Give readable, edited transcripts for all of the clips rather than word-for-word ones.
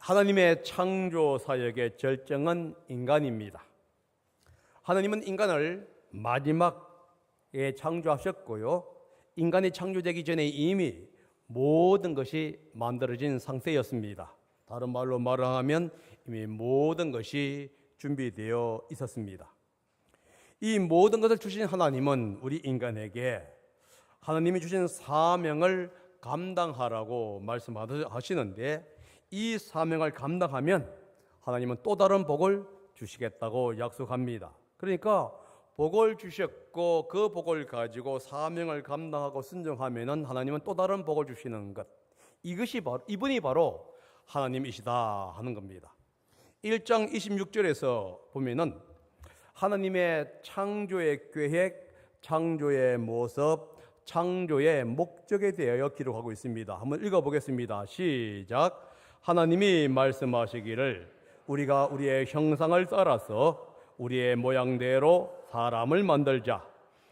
하나님의 창조 사역의 절정은 인간입니다. 하나님은 인간을 마지막에 창조하셨고요. 인간이 창조되기 전에 이미 모든 것이 만들어진 상태였습니다. 다른 말로 말하면 이미 모든 것이 준비되어 있었습니다. 이 모든 것을 주신 하나님은 우리 인간에게 하나님이 주신 사명을 감당하라고 말씀하시는데, 이 사명을 감당하면 하나님은 또 다른 복을 주시겠다고 약속합니다. 그러니까 복을 주셨고 그 복을 가지고 사명을 감당하고 순종하면은 하나님은 또 다른 복을 주시는 것, 이분이 바로 하나님이시다 하는 겁니다. 1장 26절에서 보면은 하나님의 창조의 계획, 창조의 모습, 창조의 목적에 대하여 기록하고 있습니다. 한번 읽어보겠습니다. 시작. 하나님이 말씀하시기를 우리가 우리의 형상을 따라서 우리의 모양대로 사람을 만들자.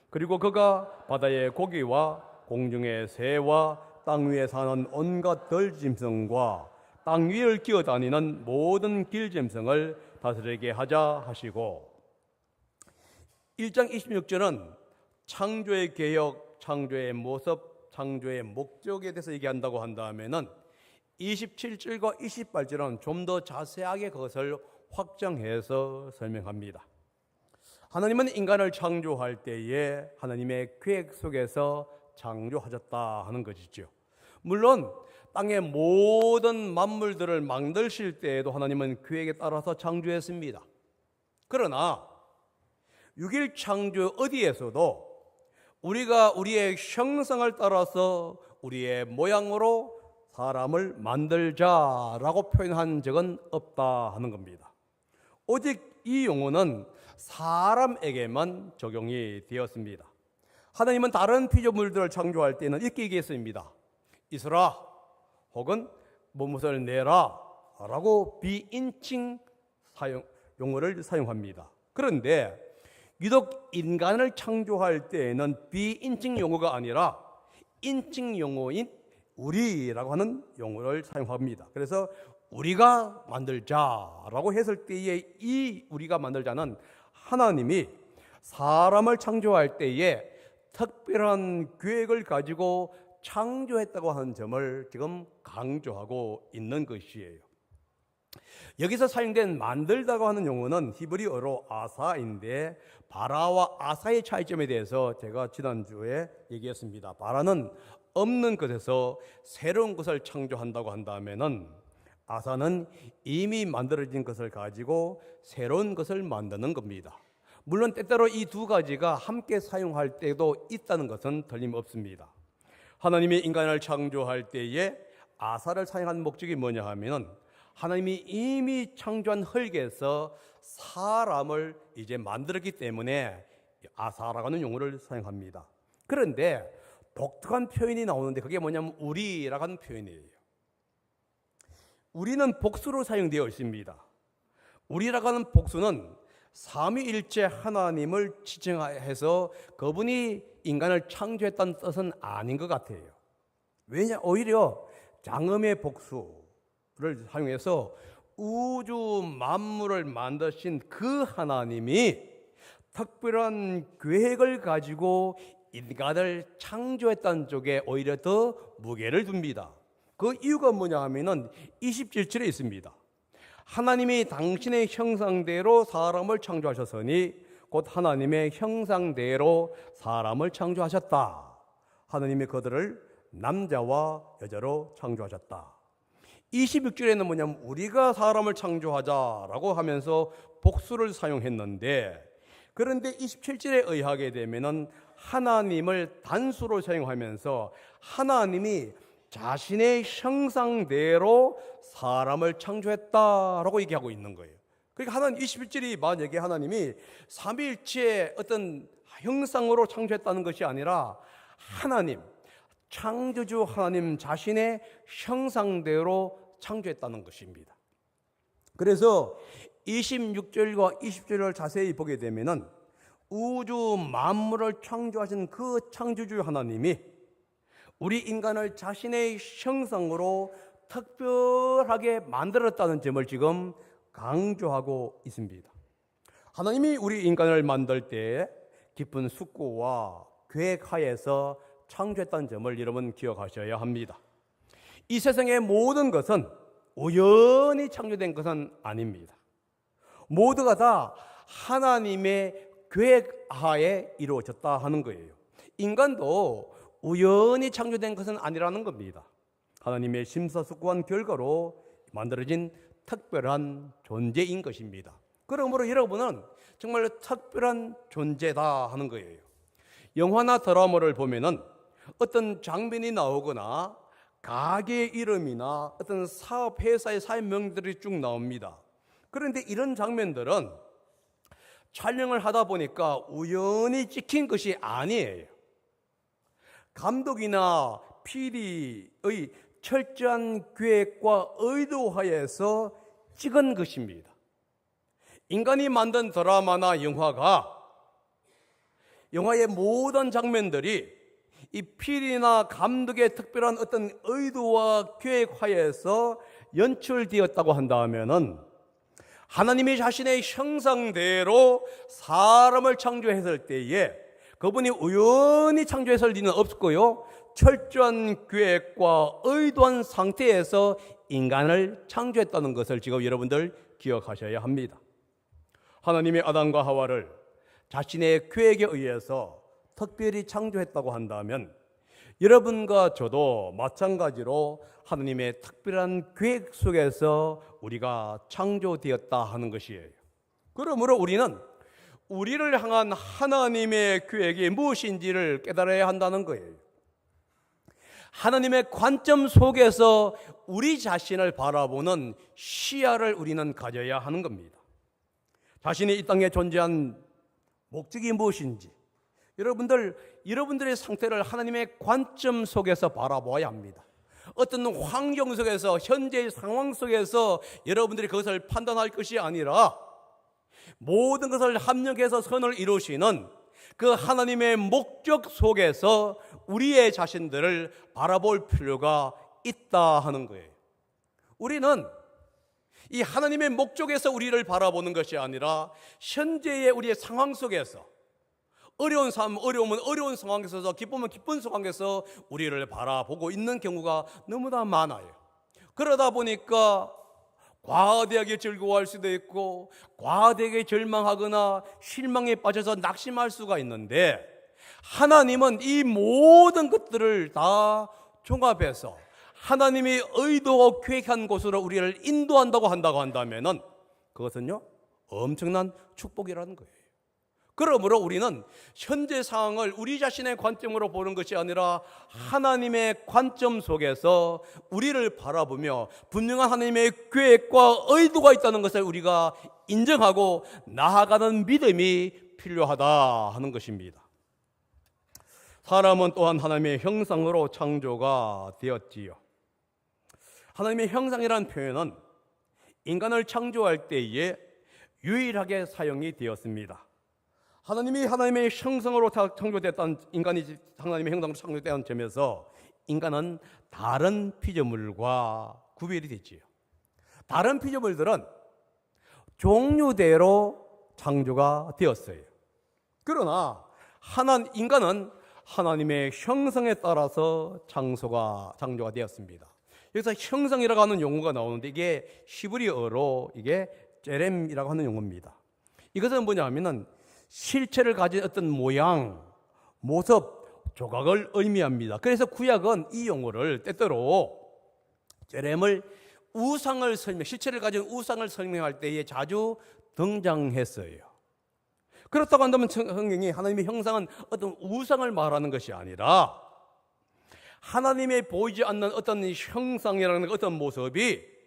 그리고 그가 바다의 고기와 공중의 새와 땅 위에 사는 온갖 들짐승과 땅 위를 기어다니는 모든 길짐승을 다스리게 하자 하시고, 1장 26절은 창조의 개혁, 창조의 모습, 창조의 목적에 대해서 얘기한다고 한다면은 27절과 28절은 좀 더 자세하게 그것을 확장해서 설명합니다. 하나님은 인간을 창조할 때에 하나님의 계획 속에서 창조하셨다 하는 것이죠. 물론 땅의 모든 만물들을 만드실 때에도 하나님은 계획에 따라서 창조했습니다. 그러나 6일 창조 어디에서도 우리가 우리의 형상을 따라서 우리의 모양으로 사람을 만들자라고 표현한 적은 없다 하는 겁니다. 오직 이 용어는 사람에게만 적용이 되었습니다. 하나님은 다른 피조물들을 창조할 때는 이렇게 얘기했습니다. 있으라 혹은 무엇을 내라 라고 비인칭 용어를 사용합니다. 그런데 유독 인간을 창조할 때에는 비인칭 용어가 아니라 인칭 용어인 우리라고 하는 용어를 사용합니다. 그래서 우리가 만들자라고 했을 때에 이 우리가 만들자는 하나님이 사람을 창조할 때에 특별한 계획을 가지고 창조했다고 하는 점을 지금 강조하고 있는 것이에요. 여기서 사용된 만들다고 하는 용어는 히브리어로 아사인데, 바라와 아사의 차이점에 대해서 제가 지난주에 얘기했습니다. 바라는 없는 것에서 새로운 것을 창조한다고 한다면은, 아사는 이미 만들어진 것을 가지고 새로운 것을 만드는 겁니다. 물론 때때로 이 두 가지가 함께 사용할 때도 있다는 것은 틀림없습니다. 하나님이 인간을 창조할 때에 아사를 사용한 목적이 뭐냐 하면은, 하나님이 이미 창조한 흙에서 사람을 이제 만들었기 때문에 아사라고 하는 용어를 사용합니다. 그런데 독특한 표현이 나오는데 그게 뭐냐면 우리라고 하는 표현이에요. 우리는 복수로 사용되어 있습니다. 우리라고 하는 복수는 삼위일체 하나님을 지칭해서 그분이 인간을 창조했다는 뜻은 아닌 것 같아요. 왜냐, 오히려 장음의 복수를 사용해서 우주 만물을 만드신 그 하나님이 특별한 계획을 가지고 인간을 창조했다는 쪽에 오히려 더 무게를 둡니다. 그 이유가 뭐냐 하면은 27절에 있습니다. 하나님이 당신의 형상대로 사람을 창조하셨으니 곧 하나님의 형상대로 사람을 창조하셨다. 하나님이 그들을 남자와 여자로 창조하셨다. 26절에는 뭐냐면 우리가 사람을 창조하자라고 하면서 복수를 사용했는데, 그런데 27절에 의하게 되면은 하나님을 단수로 사용하면서 하나님이 자신의 형상대로 사람을 창조했다라고 얘기하고 있는 거예요. 그러니까 하나님 21절이 만약에 하나님이 삼위일체의 어떤 형상으로 창조했다는 것이 아니라 하나님, 창조주 하나님 자신의 형상대로 창조했다는 것입니다. 그래서 26절과 20절을 자세히 보게 되면은 우주 만물을 창조하신 그 창조주 하나님이 우리 인간을 자신의 형상으로 특별하게 만들었다는 점을 지금 강조하고 있습니다. 하나님이 우리 인간을 만들 때 깊은 숙고와 계획하에서 창조했다는 점을 여러분 기억하셔야 합니다. 이 세상의 모든 것은 우연히 창조된 것은 아닙니다. 모두가 다 하나님의 계획하에 이루어졌다 하는 거예요. 인간도 우연히 창조된 것은 아니라는 겁니다. 하나님의 심사숙고한 결과로 만들어진 특별한 존재인 것입니다. 그러므로 여러분은 정말 특별한 존재다 하는 거예요. 영화나 드라마를 보면은 어떤 장면이 나오거나 가게 이름이나 어떤 사업 회사의 사업명들이 쭉 나옵니다. 그런데 이런 장면들은 촬영을 하다 보니까 우연히 찍힌 것이 아니에요. 감독이나 PD의 철저한 계획과 의도하에서 찍은 것입니다. 인간이 만든 드라마나 영화의 모든 장면들이 이 PD나 감독의 특별한 어떤 의도와 계획하에서 연출되었다고 한다면은 하나님이 자신의 형상대로 사람을 창조했을 때에 그분이 우연히 창조했을 리는 없고요, 철저한 계획과 의도한 상태에서 인간을 창조했다는 것을 지금 여러분들 기억하셔야 합니다. 하나님이 아담과 하와를 자신의 계획에 의해서 특별히 창조했다고 한다면 여러분과 저도 마찬가지로 하나님의 특별한 계획 속에서 우리가 창조되었다 하는 것이에요. 그러므로 우리는 우리를 향한 하나님의 계획이 무엇인지를 깨달아야 한다는 거예요. 하나님의 관점 속에서 우리 자신을 바라보는 시야를 우리는 가져야 하는 겁니다. 자신이 이 땅에 존재한 목적이 무엇인지 여러분들의 상태를 하나님의 관점 속에서 바라보아야 합니다. 어떤 환경 속에서, 현재의 상황 속에서 여러분들이 그것을 판단할 것이 아니라 모든 것을 합력해서 선을 이루시는 그 하나님의 목적 속에서 우리의 자신들을 바라볼 필요가 있다 하는 거예요. 우리는 이 하나님의 목적에서 우리를 바라보는 것이 아니라 현재의 우리의 상황 속에서, 어려운 삶, 어려우면 어려운 상황에서, 기쁘면 기쁜 상황에서 우리를 바라보고 있는 경우가 너무나 많아요. 그러다 보니까 과대하게 즐거워할 수도 있고 과대하게 절망하거나 실망에 빠져서 낙심할 수가 있는데, 하나님은 이 모든 것들을 다 종합해서 하나님이 의도하고 계획한 곳으로 우리를 인도한다고 한다면은 그것은요, 엄청난 축복이라는 거예요. 그러므로 우리는 현재 상황을 우리 자신의 관점으로 보는 것이 아니라 하나님의 관점 속에서 우리를 바라보며 분명한 하나님의 계획과 의도가 있다는 것을 우리가 인정하고 나아가는 믿음이 필요하다 하는 것입니다. 사람은 또한 하나님의 형상으로 창조가 되었지요. 하나님의 형상이라는 표현은 인간을 창조할 때에 유일하게 사용이 되었습니다. 하나님이 하나님의 형상으로 창조됐다는, 인간이 하나님의 형상으로 창조된 점에서 인간은 다른 피조물과 구별이 됐지요. 다른 피조물들은 종류대로 창조가 되었어요. 그러나 인간은 하나님의 형상에 따라서 창조가 되었습니다. 여기서 형상이라고 하는 용어가 나오는데 이게 히브리어로 이게 제렘이라고 하는 용어입니다. 이것은 뭐냐면은 실체를 가진 어떤 모양, 모습, 조각을 의미합니다. 그래서 구약은 이 용어를 때때로 제렘을 실체를 가진 우상을 설명할 때에 자주 등장했어요. 그렇다고 한다면 성경이 하나님의 형상은 어떤 우상을 말하는 것이 아니라 하나님의 보이지 않는 어떤 형상이라는 어떤 모습이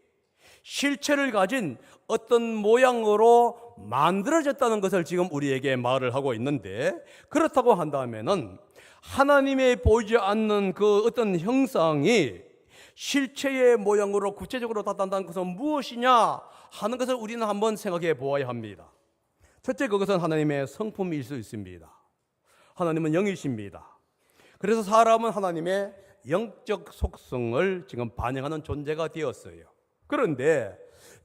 실체를 가진 어떤 모양으로 만들어졌다는 것을 지금 우리에게 말을 하고 있는데, 그렇다고 한다면은 하나님의 보이지 않는 그 어떤 형상이 실체의 모양으로 구체적으로 나타난다는 것은 무엇이냐 하는 것을 우리는 한번 생각해 보아야 합니다. 첫째, 그것은 하나님의 성품일 수 있습니다. 하나님은 영이십니다. 그래서 사람은 하나님의 영적 속성을 지금 반영하는 존재가 되었어요. 그런데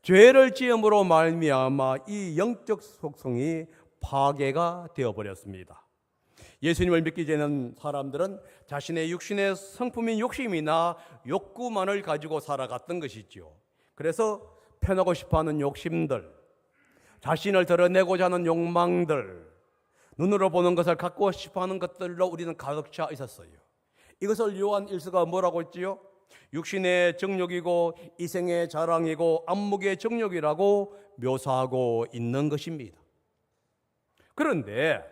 죄를 지음으로 말미암아 이 영적 속성이 파괴가 되어버렸습니다. 예수님을 믿기 전에는 사람들은 자신의 육신의 성품인 욕심이나 욕구만을 가지고 살아갔던 것이죠. 그래서 편하고 싶어하는 욕심들, 자신을 드러내고자 하는 욕망들, 눈으로 보는 것을 갖고 싶어하는 것들로 우리는 가득 차 있었어요. 이것을 요한 1서가 뭐라고 했지요? 육신의 정욕이고 이생의 자랑이고 안목의 정욕이라고 묘사하고 있는 것입니다. 그런데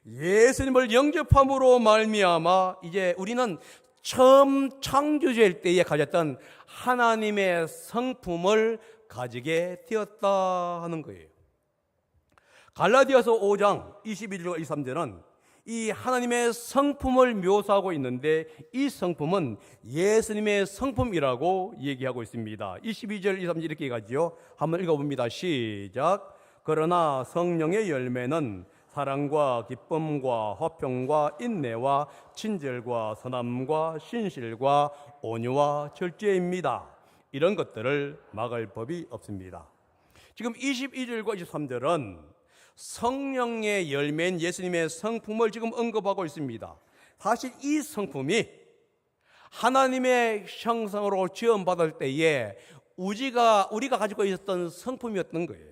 예수님을 영접함으로 말미암아 이제 우리는 처음 창조주일 때에 가졌던 하나님의 성품을 가지게 되었다 하는 거예요. 갈라디아서 5장 22절과 23절은 이 하나님의 성품을 묘사하고 있는데 이 성품은 예수님의 성품이라고 얘기하고 있습니다. 22절 23절 이렇게 가지요. 한번 읽어봅니다. 시작. 그러나 성령의 열매는 사랑과 기쁨과 화평과 인내와 친절과 선함과 신실과 온유와 절제입니다. 이런 것들을 막을 법이 없습니다. 지금 22절과 23절은 성령의 열매인 예수님의 성품을 지금 언급하고 있습니다. 사실 이 성품이 하나님의 형상으로 지음받을 때에 우리가 가지고 있었던 성품이었던 거예요.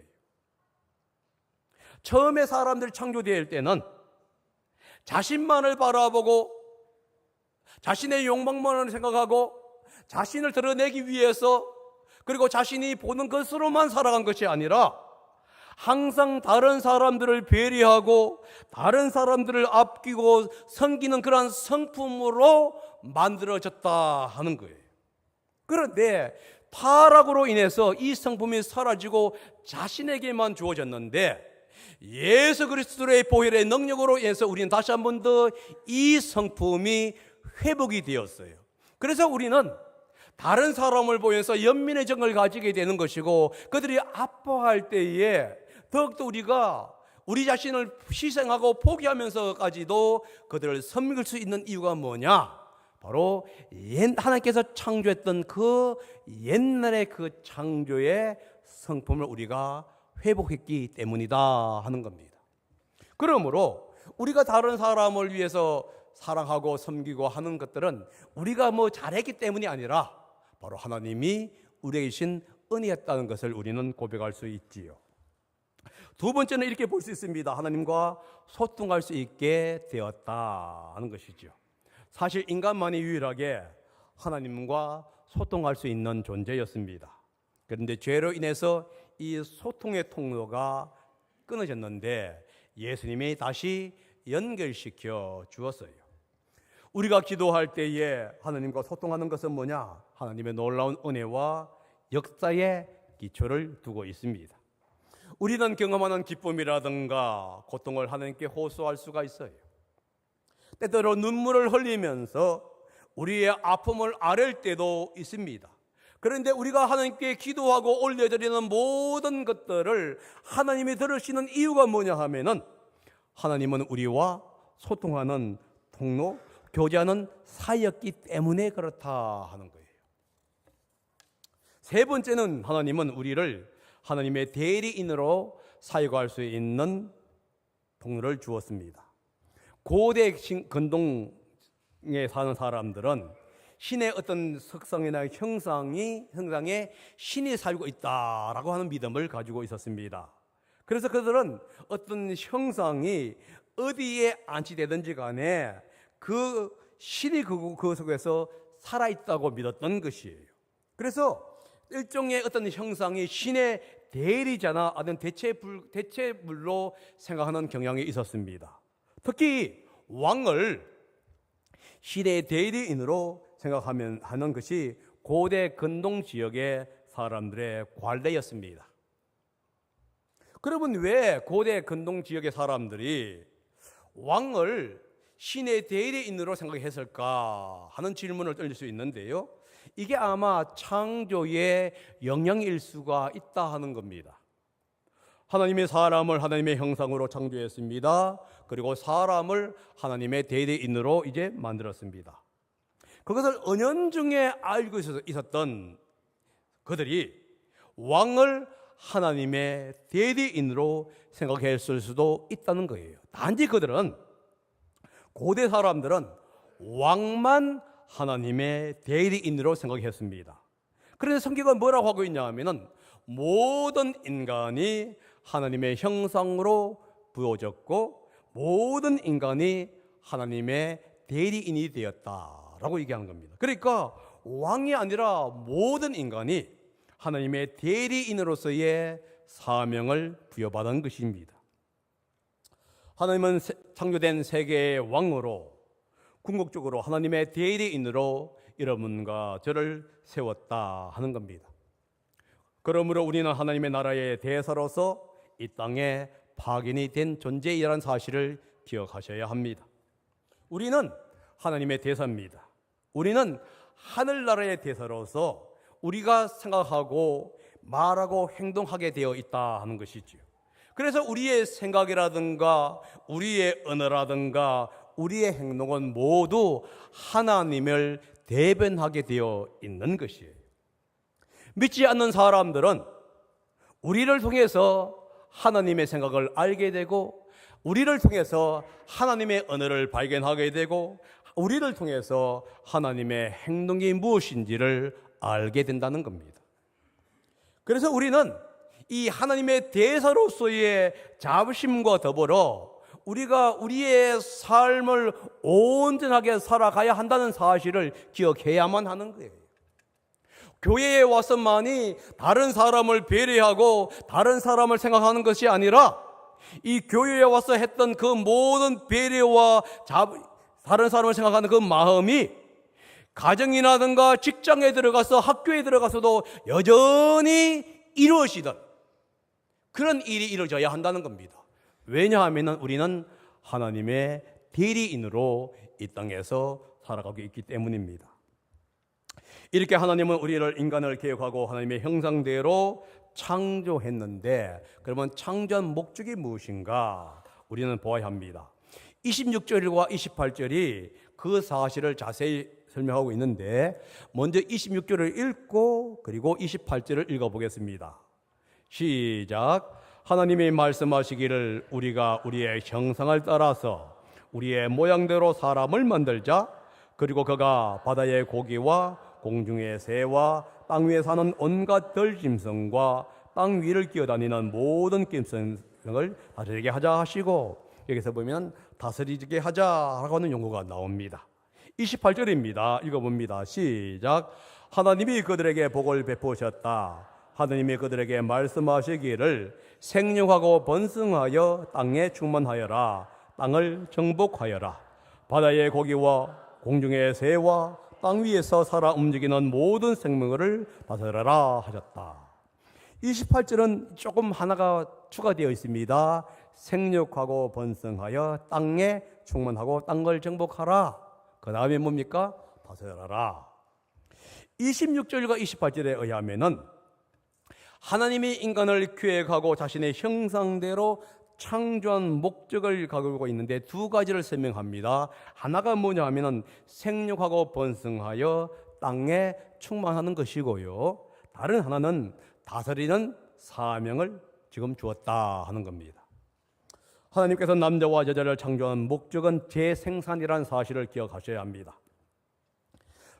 처음에 사람들이 창조될 때는 자신만을 바라보고 자신의 욕망만을 생각하고 자신을 드러내기 위해서 그리고 자신이 보는 것으로만 살아간 것이 아니라 항상 다른 사람들을 배려하고 다른 사람들을 아끼고 섬기는 그러한 성품으로 만들어졌다 하는 거예요. 그런데 타락으로 인해서 이 성품이 사라지고 자신에게만 주어졌는데 예수 그리스도의 보혈의 능력으로 인해서 우리는 다시 한 번 더 이 성품이 회복이 되었어요. 그래서 우리는 다른 사람을 보면서 연민의 정을 가지게 되는 것이고 그들이 아파할 때에 더욱더 우리가 우리 자신을 희생하고 포기하면서까지도 그들을 섬길 수 있는 이유가 뭐냐? 바로 하나님께서 창조했던 그 옛날의 그 창조의 성품을 우리가 회복했기 때문이다 하는 겁니다. 그러므로 우리가 다른 사람을 위해서 사랑하고 섬기고 하는 것들은 우리가 뭐 잘했기 때문이 아니라 바로 하나님이 우리에게 주신 은혜였다는 것을 우리는 고백할 수 있지요. 두 번째는 이렇게 볼 수 있습니다. 하나님과 소통할 수 있게 되었다 하는 것이죠. 사실 인간만이 유일하게 하나님과 소통할 수 있는 존재였습니다. 그런데 죄로 인해서 이 소통의 통로가 끊어졌는데 예수님이 다시 연결시켜 주었어요. 우리가 기도할 때에 하나님과 소통하는 것은 뭐냐? 하나님의 놀라운 은혜와 역사의 기초를 두고 있습니다. 우리는 경험하는 기쁨이라든가 고통을 하나님께 호소할 수가 있어요. 때때로 눈물을 흘리면서 우리의 아픔을 아랠 때도 있습니다. 그런데 우리가 하나님께 기도하고 올려드리는 모든 것들을 하나님이 들으시는 이유가 뭐냐 하면은 하나님은 우리와 소통하는 통로, 교제하는 사이였기 때문에 그렇다 하는 거예요. 세 번째는 하나님은 우리를 하나님의 대리인으로 사용할 수 있는 통로를 주었습니다. 고대 근동에 사는 사람들은 신의 어떤 속성이나 형상에 신이 살고 있다라고 하는 믿음을 가지고 있었습니다. 그래서 그들은 어떤 형상이 어디에 안치되든지 간에 그 신이 그 속에서 살아있다고 믿었던 것이에요. 그래서 일종의 어떤 형상이 신의 대리자나 아니면 대체물로 생각하는 경향이 있었습니다. 특히 왕을 신의 대리인으로 생각하는 것이 고대 근동 지역의 사람들의 관례였습니다. 그러면 왜 고대 근동 지역의 사람들이 왕을 신의 대리인으로 생각했을까 하는 질문을 던질 수 있는데요. 이게 아마 창조의 영향일 수가 있다 하는 겁니다. 하나님의 사람을 하나님의 형상으로 창조했습니다. 그리고 사람을 하나님의 대리인으로 이제 만들었습니다. 그것을 은연중에 알고 있었던 그들이 왕을 하나님의 대리인으로 생각했을 수도 있다는 거예요. 단지 그들은, 고대 사람들은 왕만 하나님의 대리인으로 생각했습니다. 그런데 성경은 뭐라고 하고 있냐 하면은 모든 인간이 하나님의 형상으로 부어졌고 모든 인간이 하나님의 대리인이 되었다라고 얘기하는 겁니다. 그러니까 왕이 아니라 모든 인간이 하나님의 대리인으로서의 사명을 부여받은 것입니다. 하나님은 창조된 세계의 왕으로 궁극적으로 하나님의 대리인으로 여러분과 저를 세웠다 하는 겁니다. 그러므로 우리는 하나님의 나라의 대사로서 이 땅에 파견이 된 존재이라는 사실을 기억하셔야 합니다. 우리는 하나님의 대사입니다. 우리는 하늘나라의 대사로서 우리가 생각하고 말하고 행동하게 되어 있다 하는 것이지요. 그래서 우리의 생각이라든가 우리의 언어라든가 우리의 행동은 모두 하나님을 대변하게 되어 있는 것이에요. 믿지 않는 사람들은 우리를 통해서 하나님의 생각을 알게 되고 우리를 통해서 하나님의 언어를 발견하게 되고 우리를 통해서 하나님의 행동이 무엇인지를 알게 된다는 겁니다. 그래서 우리는 이 하나님의 대사로서의 자부심과 더불어 우리가 우리의 삶을 온전하게 살아가야 한다는 사실을 기억해야만 하는 거예요. 교회에 와서만이 다른 사람을 배려하고 다른 사람을 생각하는 것이 아니라 이 교회에 와서 했던 그 모든 배려와 다른 사람을 생각하는 그 마음이 가정이라든가 직장에 들어가서 학교에 들어가서도 여전히 이루어지던 그런 일이 이루어져야 한다는 겁니다. 왜냐하면 우리는 하나님의 대리인으로 이 땅에서 살아가고 있기 때문입니다. 이렇게 하나님은 우리를 인간을 계획하고 하나님의 형상대로 창조했는데 그러면 창조한 목적이 무엇인가 우리는 보아야 합니다. 26절과 28절이 그 사실을 자세히 설명하고 있는데 먼저 26절을 읽고 그리고 28절을 읽어보겠습니다. 시작. 하나님이 말씀하시기를 우리가 우리의 형상을 따라서 우리의 모양대로 사람을 만들자. 그리고 그가 바다의 고기와 공중의 새와 땅 위에 사는 온갖 들짐승과 땅 위를 기어다니는 모든 짐승을 다스리게 하자 하시고 여기서 보면 다스리게 하자라고 하는 용어가 나옵니다. 28절입니다. 읽어봅니다. 시작. 하나님이 그들에게 복을 베푸셨다. 하나님이 그들에게 말씀하시기를 생육하고 번성하여 땅에 충만하여라. 땅을 정복하여라. 바다의 고기와 공중의 새와 땅 위에서 살아 움직이는 모든 생물을 다스려라 하셨다. 28절은 조금 하나가 추가되어 있습니다. 생육하고 번성하여 땅에 충만하고 땅을 정복하라. 그 다음에 뭡니까? 다스려라. 26절과 28절에 의하면은 하나님이 인간을 계획하고 자신의 형상대로 창조한 목적을 가지고 있는데 두 가지를 설명합니다. 하나가 뭐냐 하면은 생육하고 번성하여 땅에 충만하는 것이고요. 다른 하나는 다스리는 사명을 지금 주었다 하는 겁니다. 하나님께서 남자와 여자를 창조한 목적은 재생산이라는 사실을 기억하셔야 합니다.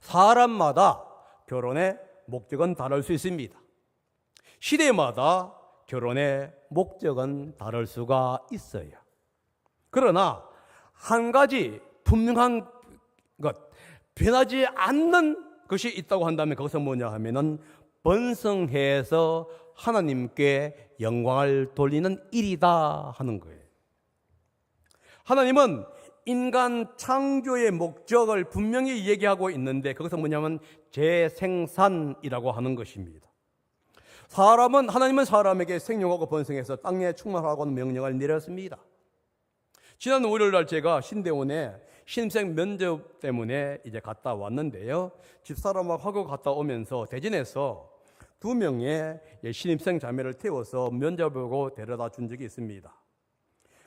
사람마다 결혼의 목적은 다를 수 있습니다. 시대마다 결혼의 목적은 다를 수가 있어요. 그러나 한 가지 분명한 것, 변하지 않는 것이 있다고 한다면 그것은 뭐냐 하면은 번성해서 하나님께 영광을 돌리는 일이다 하는 거예요. 하나님은 인간 창조의 목적을 분명히 얘기하고 있는데 그것은 뭐냐면 재생산이라고 하는 것입니다. 하나님은 사람에게 생육하고 번성해서 땅에 충만하라고 하는 명령을 내렸습니다. 지난 월요일날 제가 신대원에 신입생 면접 때문에 이제 갔다 왔는데요. 집사람하고 갔다 오면서 대전에서 2명의 신입생 자매를 태워서 면접을 보고 데려다 준 적이 있습니다.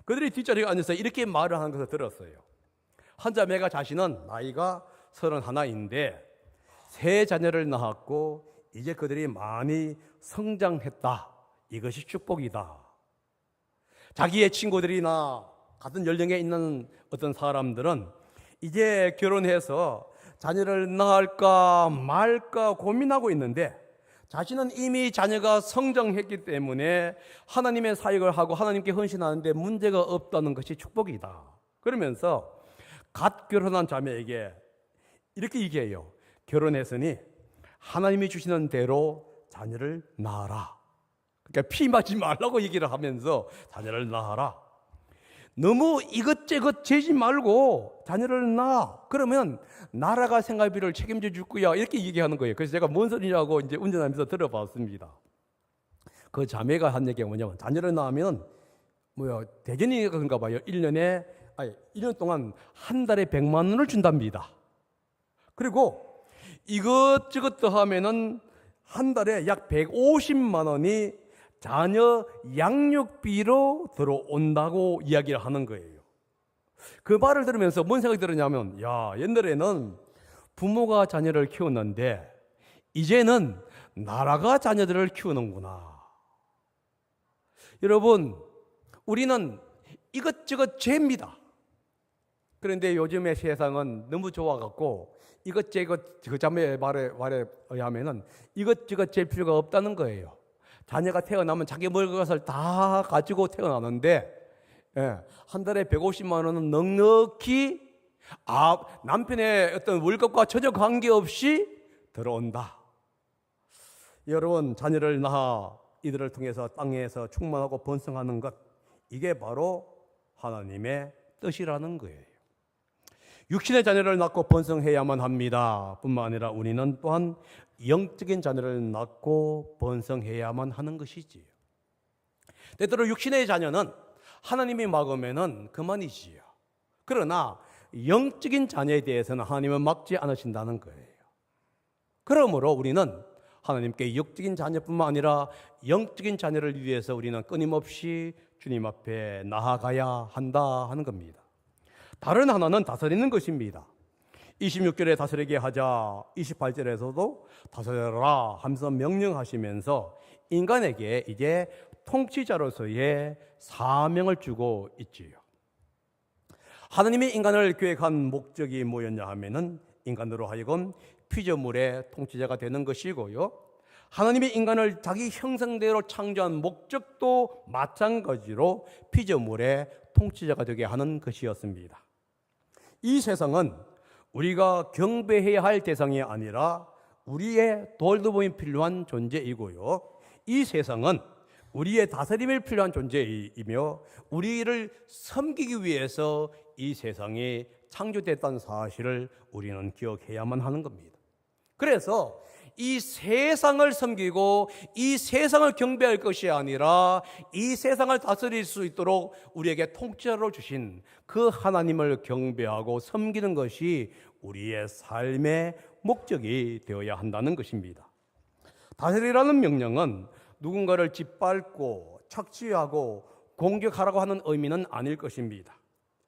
그들이 뒷자리에 앉아서 이렇게 말을 하는 것을 들었어요. 한 자매가 자신은 나이가 31인데 세 자녀를 낳았고 이제 그들이 많이 성장했다. 이것이 축복이다. 자기의 친구들이나 같은 연령에 있는 어떤 사람들은 이제 결혼해서 자녀를 낳을까 말까 고민하고 있는데 자신은 이미 자녀가 성장했기 때문에 하나님의 사역을 하고 하나님께 헌신하는데 문제가 없다는 것이 축복이다. 그러면서 갓 결혼한 자매에게 이렇게 얘기해요. 결혼했으니 하나님이 주시는 대로 자녀를 낳아라. 그러니까 피 맞지 말라고 얘기를 하면서 자녀를 낳아라. 너무 이것저것 재지 말고 자녀를 낳아. 그러면 나라가 생활비를 책임져 줄 거야. 이렇게 얘기하는 거예요. 그래서 제가 뭔 소리냐고 이제 운전하면서 들어봤습니다. 그 자매가 한 얘기가 뭐냐면 자녀를 낳으면 대전이가 그런가 봐요. 1년 동안 한 달에 100만 원을 준답니다. 그리고 이것저것 더하면은 한 달에 약 150만 원이 자녀 양육비로 들어온다고 이야기를 하는 거예요. 그 말을 들으면서 뭔 생각이 들었냐면, 야, 옛날에는 부모가 자녀를 키웠는데 이제는 나라가 자녀들을 키우는구나. 여러분, 우리는 이것저것 죄입니다. 그런데 요즘의 세상은 너무 좋아갖고 이것저것, 그 자매의 말에 의하면은 이것저것 잴 필요가 없다는 거예요. 자녀가 태어나면 자기 먹을 것을 다 가지고 태어나는데 한 달에 150만 원은 넉넉히 남편의 어떤 월급과 전혀 관계없이 들어온다. 여러분, 자녀를 낳아 이들을 통해서 땅에서 충만하고 번성하는 것, 이게 바로 하나님의 뜻이라는 거예요. 육신의 자녀를 낳고 번성해야만 합니다. 뿐만 아니라 우리는 또한 영적인 자녀를 낳고 번성해야만 하는 것이지요. 때때로 육신의 자녀는 하나님이 막으면은 그만이지요. 그러나 영적인 자녀에 대해서는 하나님은 막지 않으신다는 거예요. 그러므로 우리는 하나님께 영적인 자녀뿐만 아니라 영적인 자녀를 위해서 우리는 끊임없이 주님 앞에 나아가야 한다 하는 겁니다. 다른 하나는 다스리는 것입니다. 26절에 다스리게 하자, 28절에서도 다스려라 하면서 명령하시면서 인간에게 이제 통치자로서의 사명을 주고 있지요. 하나님이 인간을 계획한 목적이 뭐였냐 하면은 인간으로 하여금 피조물의 통치자가 되는 것이고요. 하나님이 인간을 자기 형상대로 창조한 목적도 마찬가지로 피조물의 통치자가 되게 하는 것이었습니다. 이 세상은 우리가 경배해야 할 대상이 아니라 우리의 돌보임이 필요한 존재이고요. 이 세상은 우리의 다스림이 필요한 존재이며 우리를 섬기기 위해서 이 세상이 창조됐다는 사실을 우리는 기억해야만 하는 겁니다. 그래서 이 세상을 섬기고 이 세상을 경배할 것이 아니라 이 세상을 다스릴 수 있도록 우리에게 통치자로 주신 그 하나님을 경배하고 섬기는 것이 우리의 삶의 목적이 되어야 한다는 것입니다. 다스리라는 명령은 누군가를 짓밟고 착취하고 공격하라고 하는 의미는 아닐 것입니다.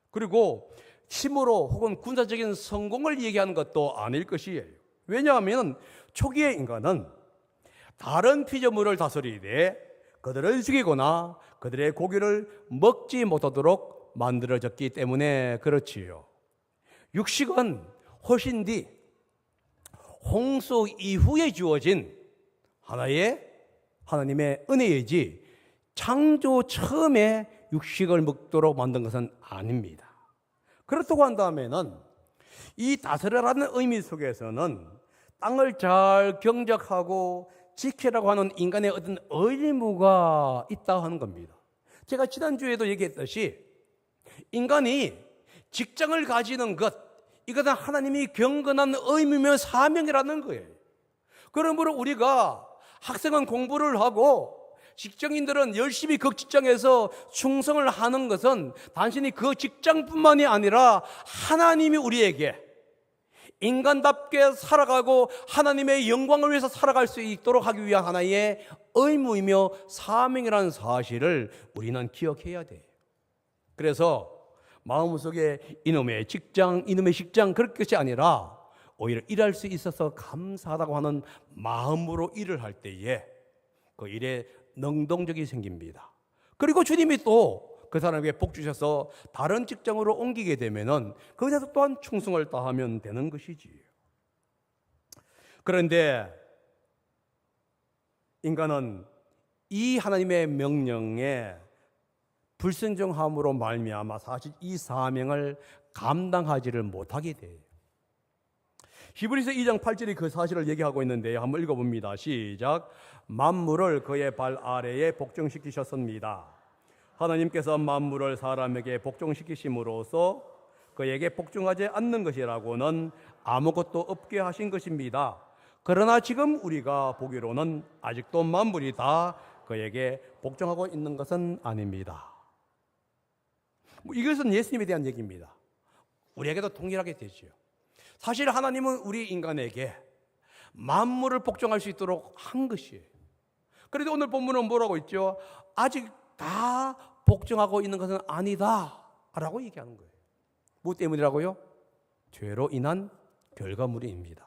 그리고 힘으로 혹은 군사적인 성공을 얘기하는 것도 아닐 것이에요. 왜냐하면 초기의 인간은 다른 피조물을 다스리되 그들을 죽이거나 그들의 고기를 먹지 못하도록 만들어졌기 때문에 그렇지요. 육식은 훨씬 뒤 홍수 이후에 주어진 하나님의 은혜이지 창조 처음에 육식을 먹도록 만든 것은 아닙니다. 그렇다고 한다면은 이 다스려라는 의미 속에서는 땅을 잘 경작하고 지키라고 하는 인간의 어떤 의무가 있다 하는 겁니다. 제가 지난주에도 얘기했듯이 인간이 직장을 가지는 것, 이것은 하나님이 경건한 의무며 사명이라는 거예요. 그러므로 우리가 학생은 공부를 하고 직장인들은 열심히 그 직장에서 충성을 하는 것은 단순히 그 직장뿐만이 아니라 하나님이 우리에게 인간답게 살아가고 하나님의 영광을 위해서 살아갈 수 있도록 하기 위한 하나의 의무이며 사명이라는 사실을 우리는 기억해야 돼요. 그래서 마음속에 이놈의 직장 그럴 것이 아니라 오히려 일할 수 있어서 감사하다고 하는 마음으로 일을 할 때에 그 일에 능동적이 생깁니다. 그리고 주님이 또 그 사람에게 복 주셔서 다른 직장으로 옮기게 되면은 거기서 또한 충성을 다하면 되는 것이지. 그런데 인간은 이 하나님의 명령에 불순종함으로 말미암아 사실 이 사명을 감당하지를 못하게 돼요. 히브리서 2장 8절이 그 사실을 얘기하고 있는데요. 한번 읽어봅니다. 시작. 만물을 그의 발 아래에 복종시키셨습니다. 하나님께서 만물을 사람에게 복종시키심으로써 그에게 복종하지 않는 것이라고는 아무것도 없게 하신 것입니다. 그러나 지금 우리가 보기로는 아직도 만물이 다 그에게 복종하고 있는 것은 아닙니다. 이것은 예수님에 대한 얘기입니다. 우리에게도 동일하게 되죠. 사실 하나님은 우리 인간에게 만물을 복종할 수 있도록 한 것이에요. 그런데 오늘 본문은 뭐라고 있죠? 아직 다 복종하고 있는 것은 아니다 라고 얘기하는 거예요. 뭐 때문이라고요? 죄로 인한 결과물입니다.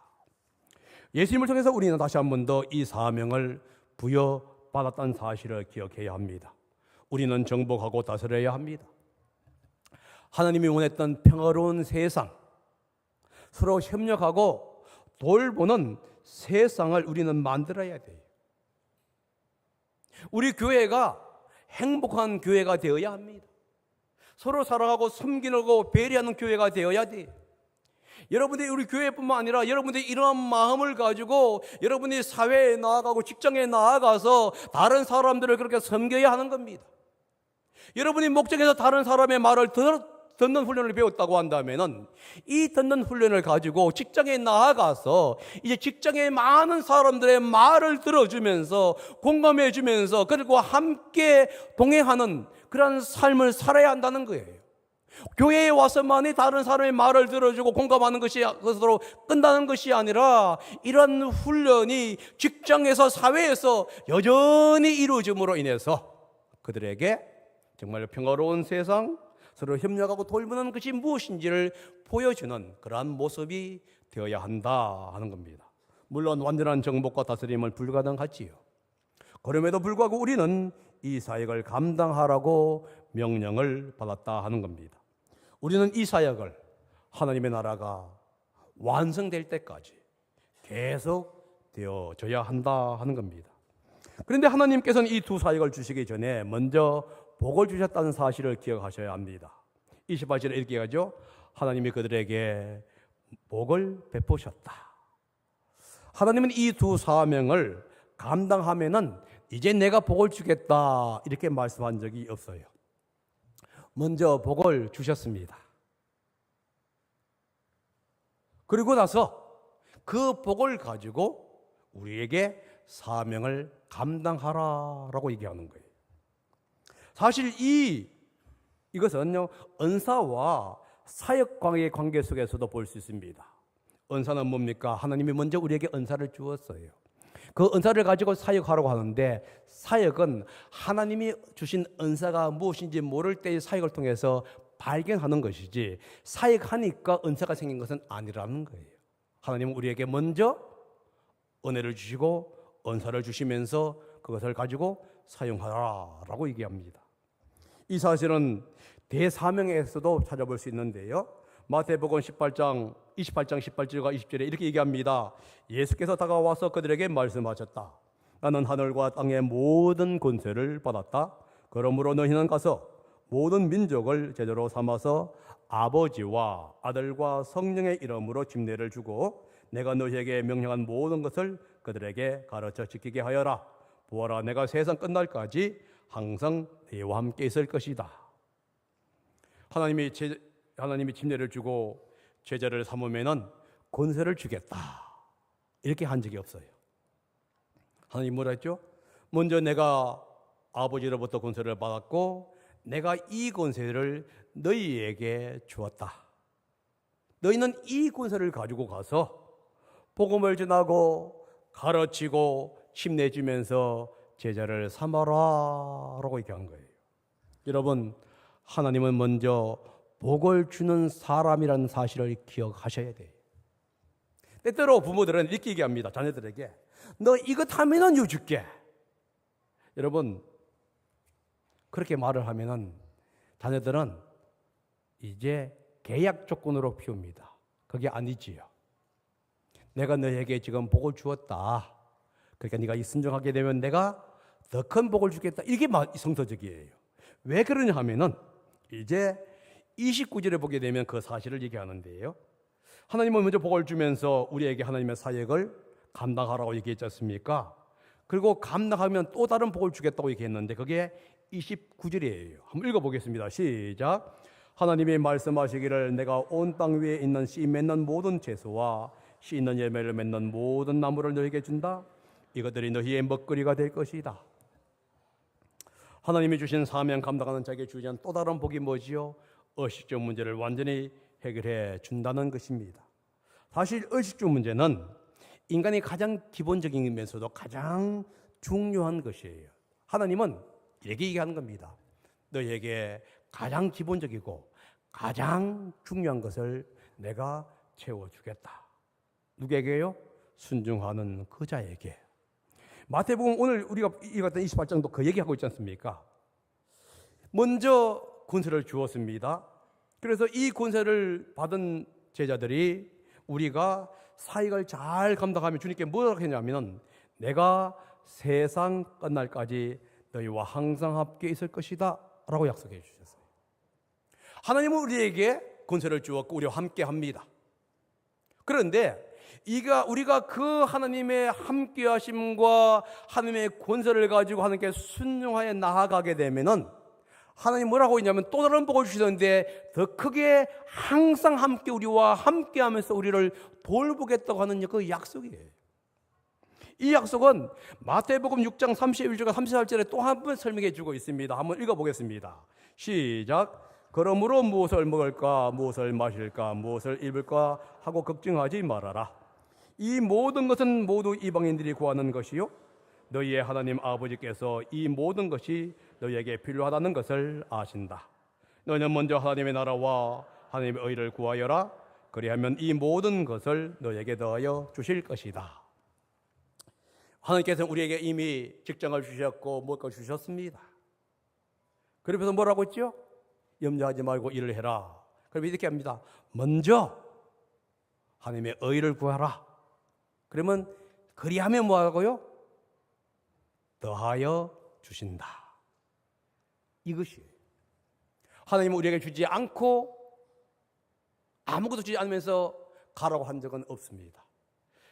예수님을 통해서 우리는 다시 한 번 더 이 사명을 부여받았다는 사실을 기억해야 합니다. 우리는 정복하고 다스려야 합니다. 하나님이 원했던 평화로운 세상, 서로 협력하고 돌보는 세상을 우리는 만들어야 돼요. 우리 교회가 행복한 교회가 되어야 합니다. 서로 사랑하고 섬기고 배려하는 교회가 되어야 돼요. 여러분들이 우리 교회뿐만 아니라 여러분들이 이러한 마음을 가지고 여러분이 사회에 나아가고 직장에 나아가서 다른 사람들을 그렇게 섬겨야 하는 겁니다. 여러분이 목적에서 다른 사람의 말을 듣는 훈련을 배웠다고 한다면은 이 듣는 훈련을 가지고 직장에 나아가서 이제 직장에 많은 사람들의 말을 들어주면서 공감해주면서 그리고 함께 동행하는 그런 삶을 살아야 한다는 거예요. 교회에 와서만이 다른 사람의 말을 들어주고 공감하는 것으로 끝나는 것이 아니라 이런 훈련이 직장에서 사회에서 여전히 이루어짐으로 인해서 그들에게 정말 평화로운 세상, 서로 협력하고 돌보는 것이 무엇인지를 보여주는 그러한 모습이 되어야 한다 하는 겁니다. 물론 완전한 정복과 다스림은 불가능하지요. 그럼에도 불구하고 우리는 이 사역을 감당하라고 명령을 받았다 하는 겁니다. 우리는 이 사역을 하나님의 나라가 완성될 때까지 계속 되어져야 한다 하는 겁니다. 그런데 하나님께서는 이 두 사역을 주시기 전에 먼저 복을 주셨다는 사실을 기억하셔야 합니다. 28절에 이렇게 하죠. 하나님이 그들에게 복을 베푸셨다. 하나님은 이 두 사명을 감당하면은 이제 내가 복을 주겠다 이렇게 말씀한 적이 없어요. 먼저 복을 주셨습니다. 그리고 나서 그 복을 가지고 우리에게 사명을 감당하라라고 얘기하는 거예요. 사실 이것은요, 은사와 사역과의 관계 속에서도 볼 수 있습니다. 은사는 뭡니까? 하나님이 먼저 우리에게 은사를 주었어요. 그 은사를 가지고 사역하라고 하는데 사역은 하나님이 주신 은사가 무엇인지 모를 때의 사역을 통해서 발견하는 것이지 사역하니까 은사가 생긴 것은 아니라는 거예요. 하나님은 우리에게 먼저 은혜를 주시고 은사를 주시면서 그것을 가지고 사용하라라고 얘기합니다. 이 사실은 대사명에서도 찾아볼 수 있는데요. 마태복음 28장 18절과 20절에 이렇게 얘기합니다. 예수께서 다가와서 그들에게 말씀하셨다. 나는 하늘과 땅의 모든 권세를 받았다. 그러므로 너희는 가서 모든 민족을 제자로 삼아서 아버지와 아들과 성령의 이름으로 침례를 주고 내가 너희에게 명령한 모든 것을 그들에게 가르쳐 지키게 하여라. 보아라, 내가 세상 끝날까지 항상 너희와 함께 있을 것이다. 하나님이 침례를 주고 제자를 삼으면은 권세를 주겠다 이렇게 한 적이 없어요. 하나님 뭐라 했죠? 먼저 내가 아버지로부터 권세를 받았고 내가 이 권세를 너희에게 주었다. 너희는 이 권세를 가지고 가서 복음을 전하고 가르치고 침례주면서 제자를 삼아라라고 얘기한 거예요. 여러분, 하나님은 먼저 복을 주는 사람이라는 사실을 기억하셔야 돼요. 때때로 부모들은 이렇게 얘기합니다. 자녀들에게 너 이것 하면은 이거 줄게. 여러분 그렇게 말을 하면은 자녀들은 이제 계약 조건으로 피웁니다. 그게 아니지요. 내가 너에게 지금 복을 주었다. 그러니까 네가 순종하게 되면 내가 더 큰 복을 주겠다. 이게 성서적이에요. 왜 그러냐 하면은 이제 29절에 보게 되면 그 사실을 얘기하는데요. 하나님은 먼저 복을 주면서 우리에게 하나님의 사역을 감당하라고 얘기했지 않습니까? 그리고 감당하면 또 다른 복을 주겠다고 얘기했는데 그게 29절이에요. 한번 읽어보겠습니다. 시작. 하나님이 말씀하시기를 내가 온 땅 위에 있는 씨 맺는 모든 채소와 씨 있는 열매를 맺는 모든 나무를 너희에게 준다. 이것들이 너희의 먹거리가 될 것이다. 하나님이 주신 사명 감당하는 자에게 주시는 또 다른 복이 뭐지요? 의식적 문제를 완전히 해결해 준다는 것입니다. 사실 의식적 문제는 인간이 가장 기본적이면서도 가장 중요한 것이에요. 하나님은 이렇게 얘기하는 겁니다. 너희에게 가장 기본적이고 가장 중요한 것을 내가 채워주겠다. 누구에게요? 순종하는 그 자에게. 마태복음 오늘 우리가 읽었던 28장도 그 얘기하고 있지 않습니까? 먼저 권세를 주었습니다. 그래서 이 권세를 받은 제자들이 우리가 사역을 잘 감당하면 주님께 뭐라고 했냐면 내가 세상 끝날까지 너희와 항상 함께 있을 것이다 라고 약속해 주셨어요. 하나님은 우리에게 권세를 주었고 우리와 함께 합니다. 그런데 우리가 그 하나님의 함께 하심과 하나님의 권세를 가지고 하나님께 순종하여 나아가게 되면은 하나님 뭐라고 했냐면 또 다른 복을 주시는데 더 크게 항상 함께 우리와 함께 하면서 우리를 돌보겠다고 하는 그 약속이에요. 이 약속은 마태복음 6장 31절과 34절에 또 한 번 설명해 주고 있습니다. 한번 읽어보겠습니다. 시작. 그러므로 무엇을 먹을까 무엇을 마실까 무엇을 입을까 하고 걱정하지 말아라. 이 모든 것은 모두 이방인들이 구하는 것이요 너희의 하나님 아버지께서 이 모든 것이 너희에게 필요하다는 것을 아신다. 너희는 먼저 하나님의 나라와 하나님의 의를 구하여라. 그리하면 이 모든 것을 너희에게 더하여 주실 것이다. 하나님께서는 우리에게 이미 직장을 주셨고 무엇을 주셨습니다. 그래서 뭐라고 했죠? 염려하지 말고 일을 해라. 그럼 이렇게 합니다. 먼저 하나님의 의를 구하라. 그러면 그리하면 뭐하고요? 더하여 주신다. 이것이에요. 하나님은 우리에게 주지 않고 아무것도 주지 않으면서 가라고 한 적은 없습니다.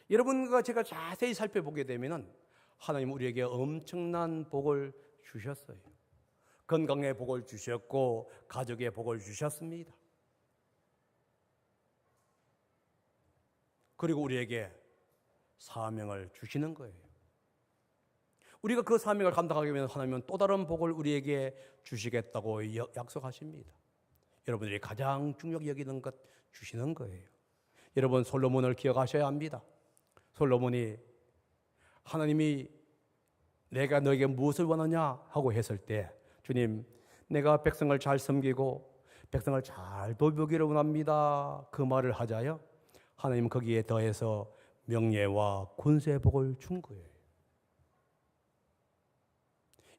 여러분과 제가 자세히 살펴보게 되면 하나님은 우리에게 엄청난 복을 주셨어요. 건강의 복을 주셨고 가족의 복을 주셨습니다. 그리고 우리에게 사명을 주시는 거예요. 우리가 그 사명을 감당하게 되면 하나님은 또 다른 복을 우리에게 주시겠다고 약속하십니다. 여러분들이 가장 중요하게 여기는 것 주시는 거예요. 여러분 솔로몬을 기억하셔야 합니다. 솔로몬이 하나님이 내가 너에게 무엇을 원하냐 하고 했을 때 주님 내가 백성을 잘 섬기고 백성을 잘 돌보기를 원합니다. 그 말을 하자요. 하나님은 거기에 더해서 명예와 권세의 복을 준 거예요.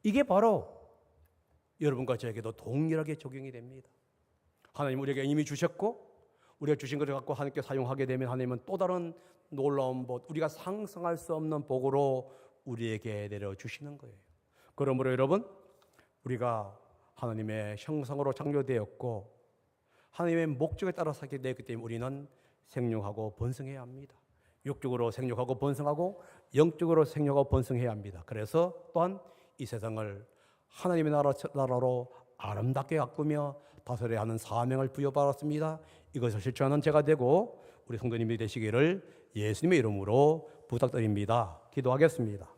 이게 바로 여러분과 저에게도 동일하게 적용이 됩니다. 하나님 우리에게 이미 주셨고 우리가 주신 것을 갖고 하나님께 사용하게 되면 하나님은 또 다른 놀라운 복, 우리가 상상할 수 없는 복으로 우리에게 내려주시는 거예요. 그러므로 여러분 우리가 하나님의 형상으로 창조되었고 하나님의 목적에 따라 살게 되었기 때문에 우리는 생육하고 번성해야 합니다. 육적으로 생육하고 번성하고 영적으로 생육하고 번성해야 합니다. 그래서 또한 이 세상을 하나님의 나라로 아름답게 가꾸며 다스려야 하는 사명을 부여받았습니다. 이것을 실천하는 제가 되고 우리 성도님이 되시기를 예수님의 이름으로 부탁드립니다. 기도하겠습니다.